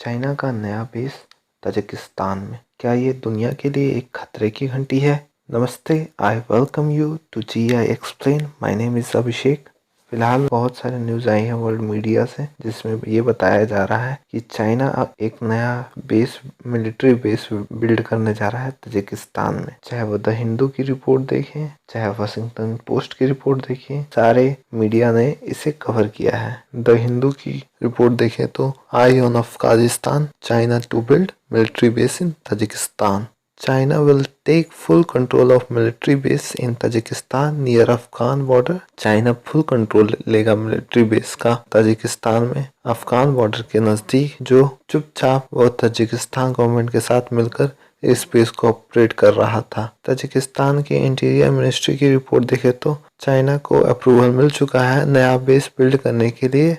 China का नया base Tajikistan में, क्या ये दुनिया के लिए एक खतरे की घंटी है? नमस्ते, I welcome you to GI explain. My name is Abhishek. फिलहाल बहुत सारे न्यूज़ आई हैं वर्ल्ड मीडिया से, जिसमें ये बताया जा रहा है कि चाइना अब एक नया मिलिट्री बेस बिल्ड करने जा रहा है ताजिकिस्तान में। चाहे वो द हिंदू की रिपोर्ट देखें, चाहे वाशिंगटन पोस्ट की रिपोर्ट देखें, सारे मीडिया ने इसे कवर किया है। द हिंदू की रिपोर्ट देखें तो eye on Afghanistan, China to build military base in Tajikistan. China will take full control of military base in Tajikistan near Afghan border। China full control लेगा मिलिट्री बेस का Tajikistan में, Afghan border के नजदीक, जो चुपचाप वो ताजिकिस्तान गवर्नमेंट के साथ मिलकर इस बेस को ऑपरेट कर रहा था। ताजिकिस्तान के इंटीरियर मिनिस्ट्री की रिपोर्ट देखे तो चाइना को अप्रूवल मिल चुका है नया बेस बिल्ड करने के लिए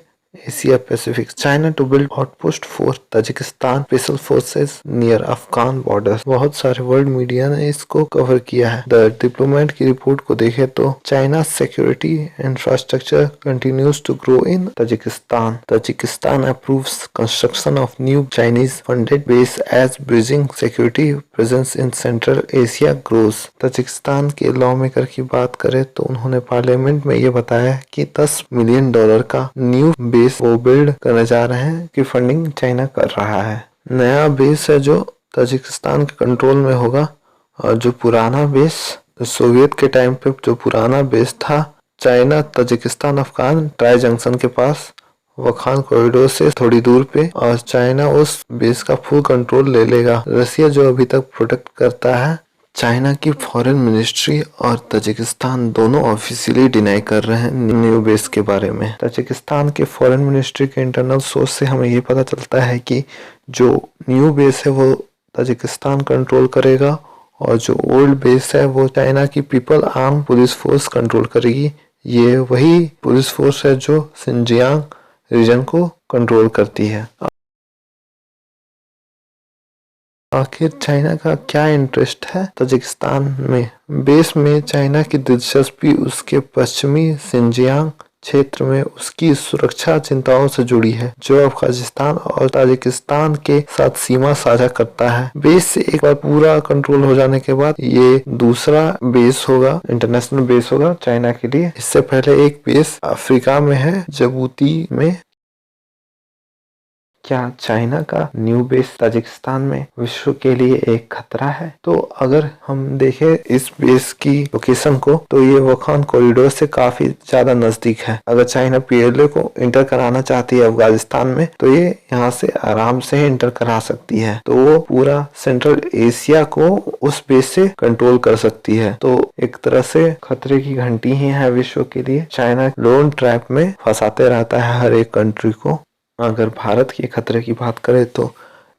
Asia Pacific. China to build outpost for Tajikistan special forces near Afghan border. बहुत सारे वर्ल्ड मीडिया ने इसको कवर किया है। द डिप्लोमेट की रिपोर्ट को देखे तो China security infrastructure continues to grow in Tajikistan. Tajikistan approves construction of new Chinese funded base as bridging security presence in central Asia grows. Tajikistan के law maker की बात करें तो उन्होंने पार्लियामेंट में ये बताया कि $10 मिलियन का न्यू बेस वो बिल्ड करने जा रहे हैं कि फंडिंग चाइना कर रहा है। नया बेस है जो ताजिकिस्तान के कंट्रोल में होगा, और जो पुराना बेस सोवियत के टाइम पे जो पुराना बेस था China Tajikistan Afghan tri junction के पास वखान कॉरिडोर से थोड़ी दूर पे, और चाइना उस बेस का फुल कंट्रोल ले लेगा। रसिया जो अभी तक प्रोटेक्ट करता है। चाइना की फॉरेन मिनिस्ट्री और ताजिकिस्तान दोनों ऑफिशियली डिनाई कर रहे हैं न्यू बेस के बारे में। ताजिकिस्तान के फॉरेन मिनिस्ट्री के इंटरनल सोर्स से हमें ये पता चलता है कि जो न्यू बेस है वो ताजिकिस्तान कंट्रोल करेगा, और जो ओल्ड बेस है वो चाइना की people arm police force control करेगी। ये वही पुलिस फोर्स है जो सिंजियांग रीजन को कंट्रोल करती है। आखिर चाइना का क्या इंटरेस्ट है ताजिकिस्तान में? बेस में चाइना की दिलचस्पी उसके पश्चिमी सिंजियांग क्षेत्र में उसकी सुरक्षा चिंताओं से जुड़ी है, जो अफगानिस्तान और ताजिकिस्तान के साथ सीमा साझा करता है। बेस से एक बार पूरा कंट्रोल हो जाने के बाद ये दूसरा बेस होगा, इंटरनेशनल बेस होगा चाइना के लिए। इससे पहले एक बेस अफ्रीका में है, जिबूती में। क्या चाइना का न्यू बेस ताजिकिस्तान में विश्व के लिए एक खतरा है? तो अगर हम देखें इस बेस की लोकेशन को तो ये वखान कॉरिडोर से काफी ज्यादा नजदीक है। अगर चाइना PLA को इंटर कराना चाहती है अफगानिस्तान में तो ये यहाँ से आराम से इंटर करा सकती है, तो वो पूरा सेंट्रल एशिया को उस बेस से कंट्रोल कर सकती है। तो एक तरह से खतरे की घंटी ही है विश्व के लिए। चाइना लोन ट्रैप में फंसाते रहता है हर एक कंट्री को। अगर भारत के खतरे की बात करें तो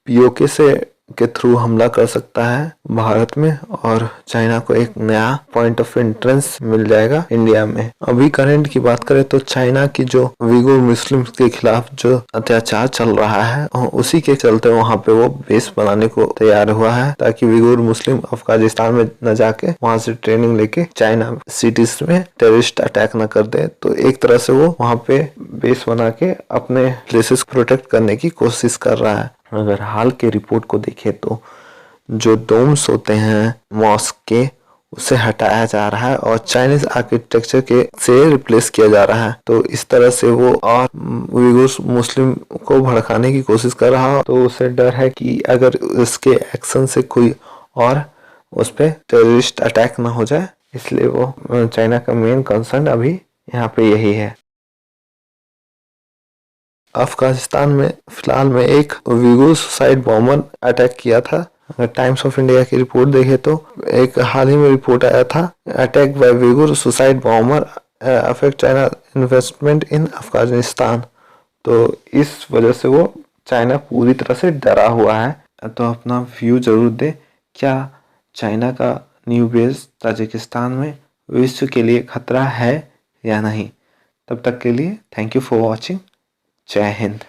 POK से के थ्रू हमला कर सकता है भारत में, और चाइना को एक नया पॉइंट ऑफ एंट्रेंस मिल जाएगा इंडिया में। अभी करंट की बात करें तो चाइना की जो उइगुर मुस्लिम्स के खिलाफ जो अत्याचार चल रहा है, उसी के चलते वहाँ पे वो बेस बनाने को तैयार हुआ है, ताकि उइगुर मुस्लिम अफगानिस्तान में न जाके वहाँ से ट्रेनिंग लेके चाइना सिटीज में टेररिस्ट अटैक न कर दे। तो एक तरह से वो वहाँ पे बेस बना के अपने प्लेसेस प्रोटेक्ट करने की कोशिश कर रहा है। अगर हाल के रिपोर्ट को देखें तो जो डोम्स होते हैं मॉस्क के, उसे हटाया जा रहा है और चाइनीज आर्किटेक्चर के से रिप्लेस किया जा रहा है। तो इस तरह से वो और उइगुर मुस्लिम को भड़काने की कोशिश कर रहा है। तो उसे डर है कि अगर उसके एक्शन से कोई और उस पर टेररिस्ट अटैक ना हो जाए, इसलिए वो चाइना का मेन कंसर्न अभी यहाँ पे यही है। अफगानिस्तान में फिलहाल में एक उइगुर सुसाइड बॉम्बर अटैक किया था। अगर टाइम्स ऑफ इंडिया की रिपोर्ट देखे तो एक हाल ही में रिपोर्ट आया था, attack by Uyghur suicide bomber affect China investment इन अफगानिस्तान। तो इस वजह से वो चाइना पूरी तरह से डरा हुआ है। तो अपना व्यू जरूर दे, क्या चाइना का न्यू बेस ताजिकिस्तान में विश्व के लिए खतरा है या नहीं? तब तक के लिए थैंक यू फॉर वॉचिंग। जय हिंद।